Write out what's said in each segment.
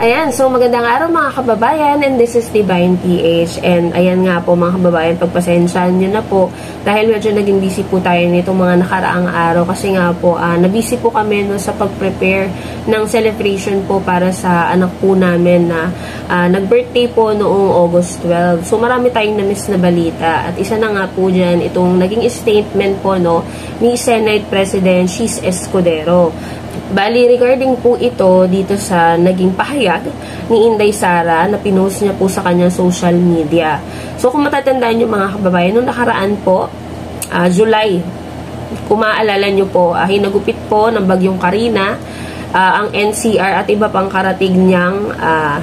Ayan, so magandang araw mga kababayan, and this is Divine PH. And ayan nga po mga kababayan, pagpasensyahan nyo na po dahil medyo naging busy po tayo nitong mga nakaraang araw kasi nga po nabusy po kami no, sa pag-prepare ng celebration po para sa anak po namin na nag-birthday po noong August 12. So marami tayong na-miss na balita at isa na nga po dyan itong naging statement po no, ni Senate President Chis Escudero. Bali, regarding po ito dito sa naging pahayag ni Inday Sara na pinost niya po sa kanyang social media. So, kung matatandaan nyo mga kababayan, nung nakaraan po, July, kung maaalala nyo po, hinagupit po ng bagyong Karina ang NCR at iba pang karatig niyang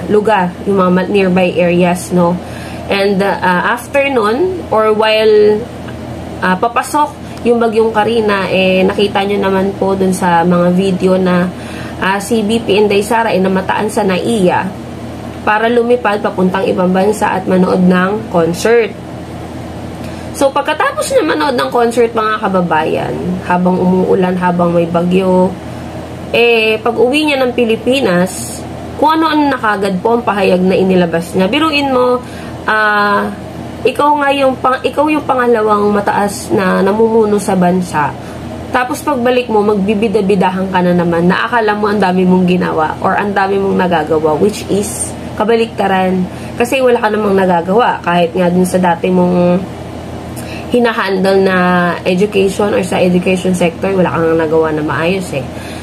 lugar, yung mga nearby areas, no? And after nun, or while papasok yung bagyong Karina, nakita nyo naman po dun sa mga video na si BP Inday Sara namataan sa NAIA para lumipad papuntang ibang bansa at manood ng concert. So, pagkatapos niya manood ng concert mga kababayan, habang umuulan, habang may bagyo, pag uwi niya ng Pilipinas, kung ano-ano nakagad po ang pahayag na inilabas niya. Biruin mo, ikaw yung pangalawang mataas na namumuno sa bansa. Tapos pagbalik mo, magbibida-bidahan ka na naman na akala mo ang dami mong ginawa or ang dami mong nagagawa, which is kabaliktaran. Kasi wala ka namang nagagawa. Kahit nga dun sa dati mong hinahandle na education or sa education sector, wala kang nagawa na maayos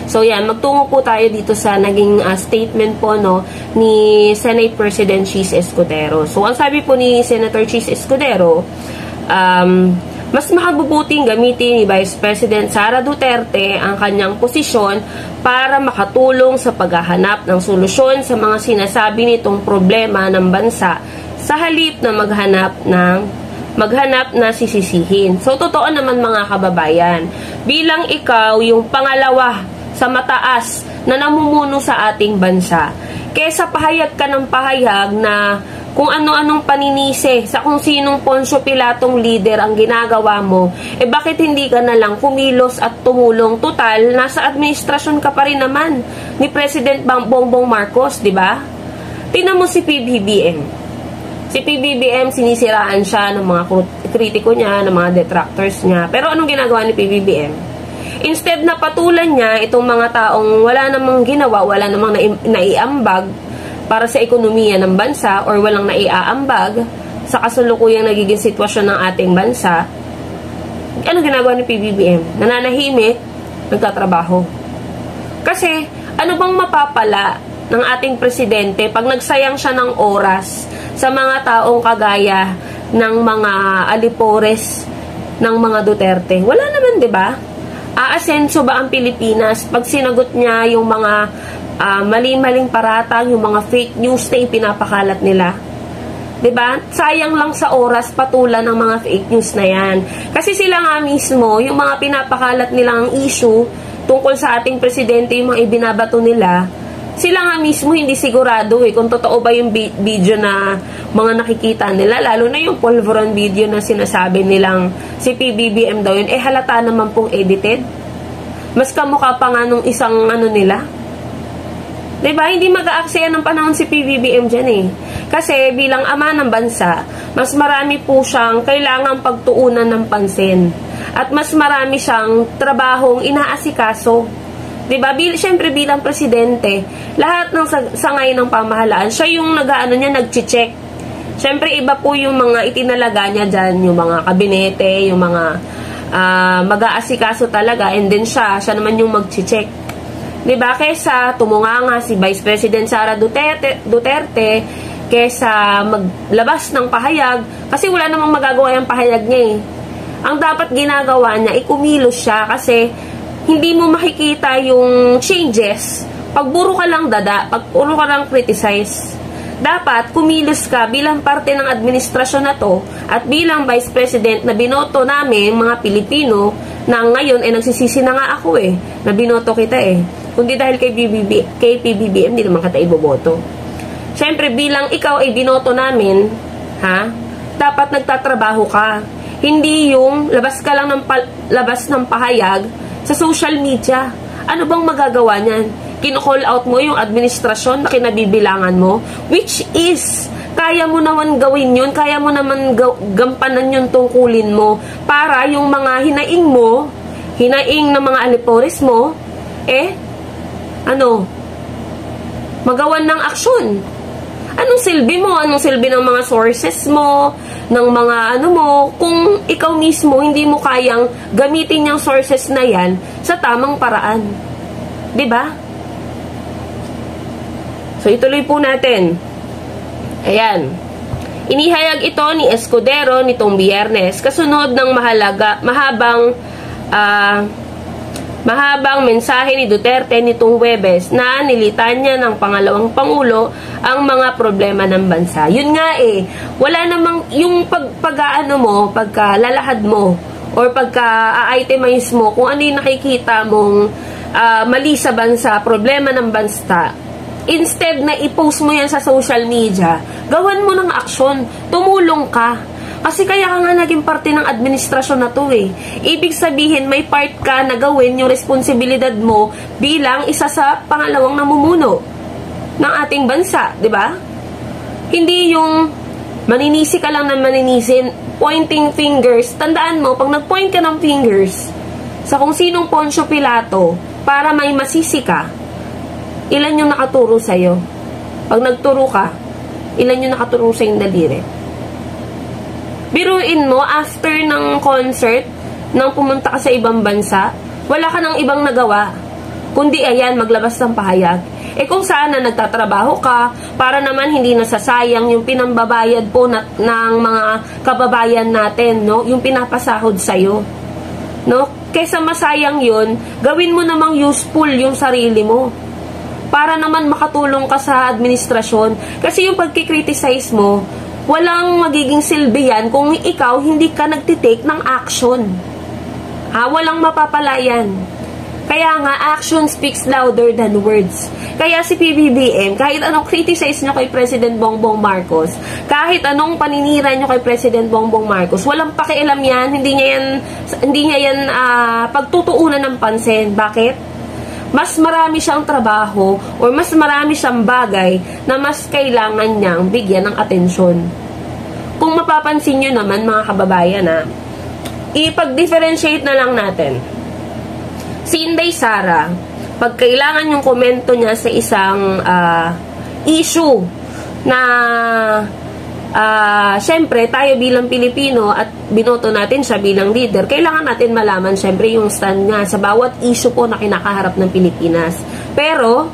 So yan, magtungo po tayo dito sa naging statement po no ni Senate President Chis Escudero. So ang sabi po ni Senator Chis Escudero, mas makabubuting gamitin ni Vice President Sara Duterte ang kanyang posisyon para makatulong sa paghahanap ng solusyon sa mga sinasabi nitong problema ng bansa sa halip na maghanap na sisisihin. So, totoo naman mga kababayan, bilang ikaw yung pangalawa sa mataas na namumuno sa ating bansa, kesa pahayag ka ng pahayag na kung ano-anong paninisi sa kung sinong Poncio Pilatong leader ang ginagawa mo, bakit hindi ka na lang kumilos at tumulong? Total, nasa administrasyon ka pa rin naman ni President Bongbong Marcos, di ba? Tingnan mo si PBBM. Si PBBM, sinisiraan siya ng mga kritiko niya, ng mga detractors niya. Pero anong ginagawa ni PBBM? Instead na patulan niya itong mga taong wala namang ginawa, wala namang naiambag para sa ekonomiya ng bansa or walang naiaambag sa kasalukuyang nagiging sitwasyon ng ating bansa, anong ginagawa ni PBBM? Nananahimik, nagtatrabaho. Kasi, ano bang mapapala ng ating presidente pag nagsayang siya ng oras sa mga taong kagaya ng mga alipores ng mga Duterte? Wala naman, di ba? Aasenso ba ang Pilipinas pag sinagot niya yung mga mali-maling paratang, yung mga fake news na ipinapakalat nila? Diba? Sayang lang sa oras patulan ng mga fake news na yan. Kasi sila nga mismo, yung mga pinapakalat nilang issue tungkol sa ating presidente, yung mga ibinabato nila, sila nga mismo hindi sigurado kung totoo ba yung video na mga nakikita nila, lalo na yung pulveron video na sinasabi nilang si PBBM daw yun, halata naman pong edited. Mas kamukha pa nga nung isang nila. Diba? Hindi mag-aaksaya ng panahon si PBBM dyan Kasi bilang ama ng bansa, mas marami po siyang kailangang pagtuunan ng pansin. At mas marami siyang trabahong inaasikaso. Diba? Siyempre bilang presidente, lahat ng sangay ng pamahalaan, siya yung nag-check. Siyempre iba po yung mga itinalaga niya dyan, yung mga kabinete, yung mga mag-aasikaso talaga, and then siya naman yung mag-check. Diba? Kesa tumunganga si Vice President Sara Duterte kesa maglabas ng pahayag, kasi wala namang magagawa yung pahayag niya Ang dapat ginagawa niya, kumilos siya kasi hindi mo makikita yung changes pag puro ka lang pag puro ka lang criticize. Dapat kumilos ka bilang parte ng administrasyon na to at bilang Vice President na binoto namin mga Pilipino na ngayon nagsisisi na nga ako na binoto kita kundi dahil kay PBBM hindi naman kita iboboto. Siyempre bilang ikaw binoto namin, dapat nagtatrabaho ka. Hindi yung labas ng pahayag sa social media. Ano bang magagawa niyan? kino-call out mo yung administrasyon na kinabibilangan mo, which is, kaya mo naman gawin yun, kaya mo naman gampanan yung tungkulin mo para yung mga hinaing mo, hinaing ng mga alipores mo, magawan ng aksyon. Anong silbi mo? Anong silbi ng mga sources mo? Ng mga kung ikaw mismo hindi mo kayang gamitin yung sources na yan sa tamang paraan. 'Di ba? So ituloy po natin. Ayan. Inihayag ito ni Escudero nitong Biyernes kasunod ng mahabang mensahe ni Duterte nitong Huwebes na nilitan niya ng pangalawang Pangulo ang mga problema ng bansa. Yun nga wala namang yung pagkalalahad mo or pagka-itemize mo kung ano yung nakikita mong mali sa bansa, problema ng bansa. Instead na i-post mo yan sa social media, gawan mo ng aksyon, tumulong ka. Kasi kaya ka nga naging parte ng administrasyon na to Ibig sabihin, may part ka na gawin yung responsibilidad mo bilang isa sa pangalawang namumuno ng ating bansa, di ba? Hindi yung maninisi ka lang na maninisin, pointing fingers. Tandaan mo, pag nag-point ka ng fingers sa kung sinong Poncio Pilato para may masisi ka, ilan yung nakaturo sa'yo? Pag nagturo ka, ilan yung nakaturo sa'yo yung daliri? Biruin mo, after ng concert, nang pumunta ka sa ibang bansa, wala ka ng ibang nagawa. Kundi ayan, maglabas ng pahayag. Kung sana nagtatrabaho ka, para naman hindi nasasayang yung pinambabayad po ng mga kababayan natin, no? Yung pinapasahod sa'yo. No? Kesa masayang yun, gawin mo namang useful yung sarili mo. Para naman makatulong ka sa administrasyon. Kasi yung pagkikriticize mo, walang magiging silbi yan kung ikaw hindi ka nagtitake ng action. Walang mapapalayan. Kaya nga, action speaks louder than words. Kaya si PBBM, kahit anong criticize nyo kay President Bongbong Marcos, kahit anong paninira nyo kay President Bongbong Marcos, walang pakialam yan, hindi niya yan pagtutuunan ng pansin. Bakit? Mas marami siyang trabaho or mas marami siyang bagay na mas kailangan niyang bigyan ng atensyon. Kung mapapansin nyo naman mga kababayan ipag-differentiate na lang natin. Si Inday Sara, pag kailangan yung komento niya sa isang issue na syempre tayo bilang Pilipino at binoto natin siya bilang leader, kailangan natin malaman syempre yung stand niya sa bawat issue po na kinakaharap ng Pilipinas. Pero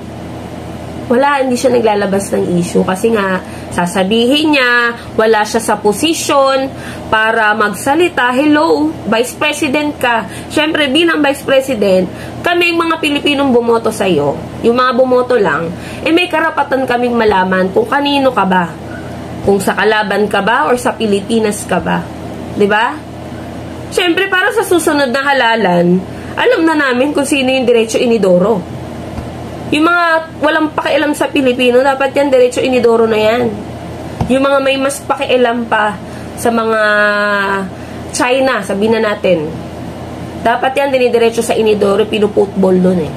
hindi siya naglalabas ng issue kasi nga sasabihin niya wala siya sa posisyon para magsalita. Hello, Vice President ka. Syempre bilang Vice President, kami mga Pilipinong bumoto sa iyo, yung mga bumoto lang, may karapatan kaming malaman kung kanino ka ba. Kung sa kalaban ka ba or sa Pilipinas ka ba. 'Di ba? Syempre para sa susunod na halalan, alam na namin kung sino yung Diretso Inidoro. Yung mga walang pakialam sa Pilipino, dapat yan Diretso Inidoro na yan. Yung mga may mas pakialam pa sa mga China, sabihin na natin, dapat yan dinidiretso sa Inidoro, pinuputbol doon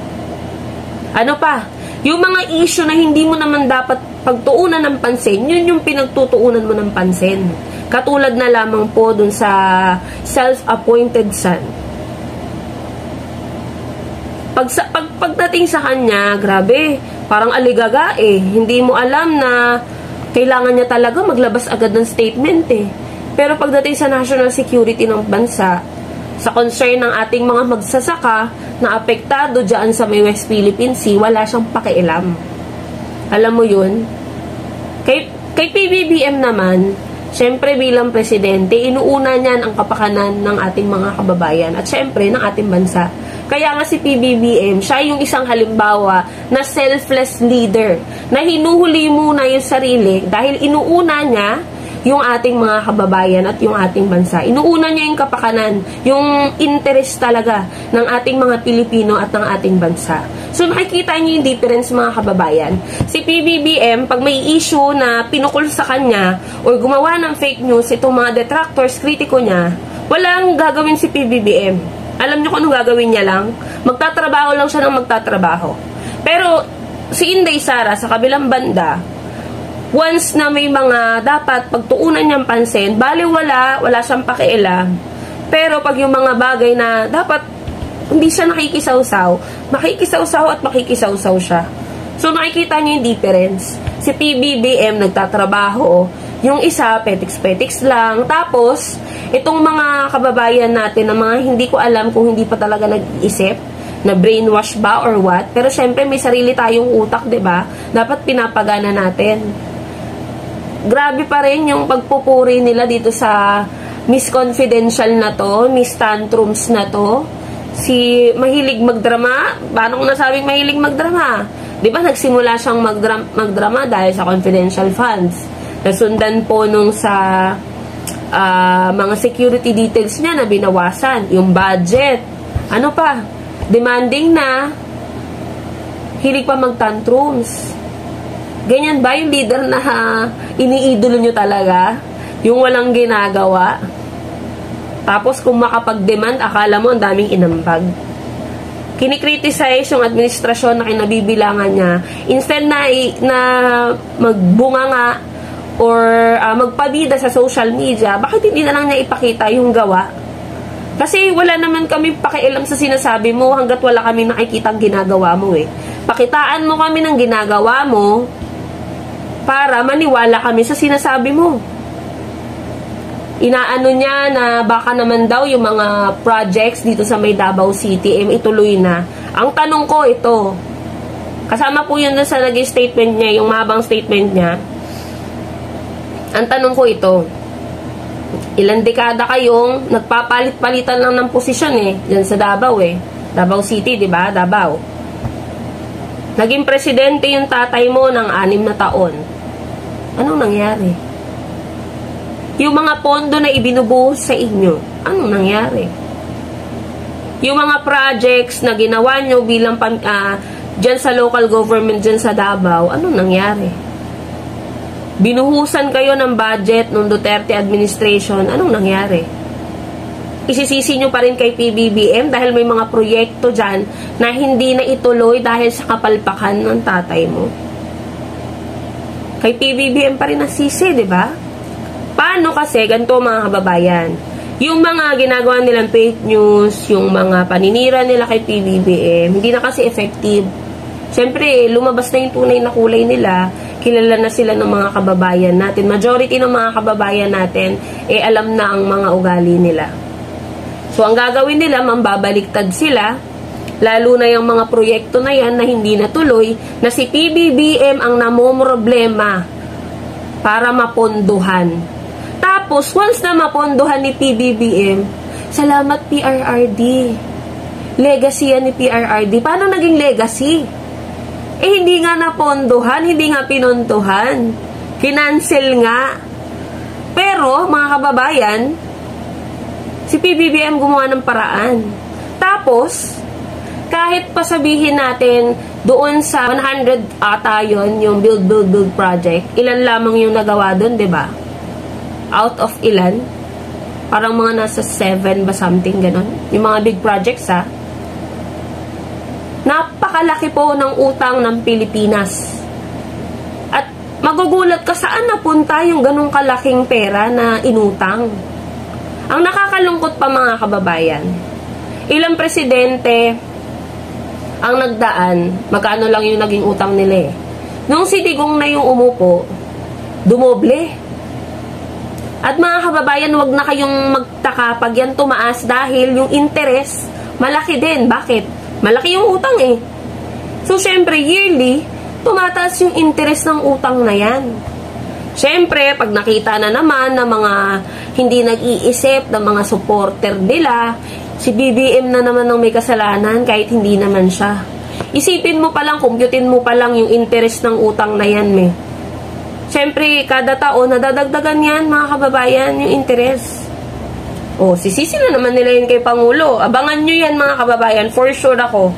Ano pa? Yung mga issue na hindi mo naman dapat pagtuunan ng pansin, yun yung pinagtutuunan mo ng pansin. Katulad na lamang po dun sa self-appointed son. Pagdating sa kanya, grabe, parang aligaga Hindi mo alam na kailangan niya talaga maglabas agad ng statement Pero pagdating sa national security ng bansa, sa concern ng ating mga magsasaka na apektado dyan sa may West Philippine Sea, wala siyang pakialam. Alam mo yun? Kay PBBM naman, syempre bilang presidente, inuuna niyan ang kapakanan ng ating mga kababayan at syempre ng ating bansa. Kaya nga si PBBM, siya yung isang halimbawa na selfless leader, na hinuhuli muna yung sarili dahil inuuna niya yung ating mga kababayan at yung ating bansa. Inuuna niya yung kapakanan, yung interest talaga ng ating mga Pilipino at ng ating bansa. So nakikita niyo yung difference mga kababayan. Si PBBM, pag may issue na pinukul sa kanya or gumawa ng fake news, itong mga detractors, kritiko niya, walang gagawin si PBBM. Alam niyo kung anong gagawin niya lang? Magtatrabaho lang siya ng magtatrabaho. Pero, si Inday Sara, sa kabilang banda, once na may mga dapat pagtuunan niyang pansin, bali wala siyang pakialam. Pero pag yung mga bagay na dapat hindi siya makikisawsaw at makikisawsaw siya. So nakikita niyo yung difference. Si PBBM nagtatrabaho, yung isa petiks-petiks lang. Tapos, itong mga kababayan natin na mga hindi ko alam kung hindi pa talaga nag-iisip, na brainwash ba or what. Pero syempre may sarili tayong utak, 'di ba? Dapat pinapagana natin. Grabe pa rin yung pagpupuri nila dito sa Miss Confidential na to, Miss Tantrums na to. Si mahilig magdrama. Paano kung nasabing mahilig magdrama? Di ba nagsimula siyang magdrama dahil sa confidential funds. Nasundan po nung sa mga security details niya na binawasan. Yung budget. Ano pa? Demanding na. Hilig pa mag-tantrums. Ganyan ba yung leader na iniidolo nyo talaga? Yung walang ginagawa? Tapos kung makapag-demand, akala mo ang daming inambag. Kinikriticize yung administrasyon na kinabibilangan niya. Instead na magbunga nga or magpabida sa social media, bakit hindi na lang niya ipakita yung gawa? Kasi wala naman kami pakialam sa sinasabi mo hanggat wala kami nakikita ang ginagawa mo eh. Pakitaan mo kami ng ginagawa mo para maniwala kami sa sinasabi mo. Inaano niya na baka naman daw yung mga projects dito sa may Davao City ituloy na. Ang tanong ko ito, kasama po yun sa naging statement niya, yung mahabang statement niya. Ang tanong ko ito, ilang dekada kayong nagpapalit-palitan lang ng posisyon dyan sa Davao Davao City, di ba? Davao. Naging presidente yung tatay mo ng 6 na taon. Anong nangyari? Yung mga pondo na ibinubuhos sa inyo, anong nangyari? Yung mga projects na ginawa nyo bilang dyan sa local government, dyan sa Davao, anong nangyari? Binuhusan kayo ng budget ng Duterte administration, anong nangyari? Isisisi nyo pa rin kay PBBM dahil may mga proyekto dyan na hindi na ituloy dahil sa kapalpakan ng tatay mo. Kay PBBM pa rin nasisi, di ba? Paano kasi, ganito mga kababayan, yung mga ginagawa nilang fake news, yung mga paninira nila kay PBBM, hindi na kasi effective. Siyempre, lumabas na yung tunay na kulay nila, kilala na sila ng mga kababayan natin. Majority ng mga kababayan natin, alam na ang mga ugali nila. So, ang gagawin nila, mambabaliktad sila, lalo na yung mga proyekto na yan na hindi natuloy, na si PBBM ang namomroblema para maponduhan. Tapos, once na mapondohan ni PBBM, salamat PRRD. Legacy yan ni PRRD. Paano naging legacy? Hindi nga napondohan, hindi nga pinondohan. Kinancel nga. Pero, mga kababayan, si PBBM gumawa ng paraan. Tapos, kahit pasabihin natin doon sa 100 ata yun, yung build project, ilan lamang yung nagawa doon, diba? Out of ilan? Parang mga nasa 7 ba something, ganon. Yung mga big projects, Napakalaki po ng utang ng Pilipinas. At magugulat ka saan napunta yung ganong kalaking pera na inutang. Ang nakakalungkot pa mga kababayan, ilang presidente ang nagdaan, magkano lang yung naging utang nila Nung si Digong na yung umupo, dumoble. At mga kababayan, wag na kayong magtaka pag yan tumaas dahil yung interest, malaki din. Bakit? Malaki yung utang So, syempre, yearly, tumataas yung interest ng utang na yan. Syempre, pag nakita na naman ng mga hindi nag-iisip, ng mga supporter nila, si BBM na naman ang may kasalanan kahit hindi naman siya. Isipin mo pa lang, kumputin mo pa lang yung interest ng utang na yan, Siyempre, kada taon, nadadagdagan yan, mga kababayan, yung interest. Sisisi na naman nila yun kay Pangulo. Abangan nyo yan, mga kababayan. For sure ako.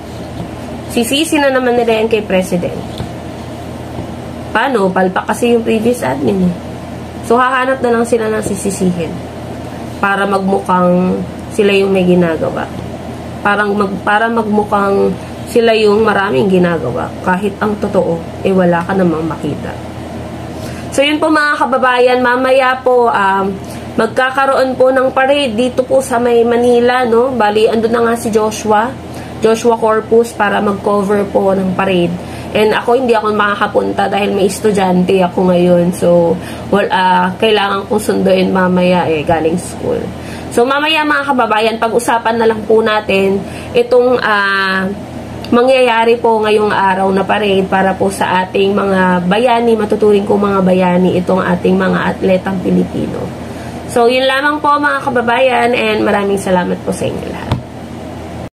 Sisisi na naman nila yan kay President. Paano? Palpak kasi yung previous admin So, hahanap na lang sila ng sisisihin. Para magmukhang sila yung may ginagawa. Para magmukhang sila yung maraming ginagawa. Kahit ang totoo, wala ka namang makita. So yun po mga kababayan, mamaya po magkakaroon po ng parade dito po sa may Manila, no? Bali, andun na nga si Joshua Corpus para mag-cover po ng parade. And ako, hindi ako makakapunta dahil may estudyante ako ngayon. So, kailangan kong sunduin mamaya galing school. So, mamaya mga kababayan, pag-usapan na lang po natin itong mangyayari po ngayong araw na parade para po sa ating mga bayani, matuturing ko mga bayani, itong ating mga atletang Pilipino. So, yun lamang po mga kababayan and maraming salamat po sa inyo lahat.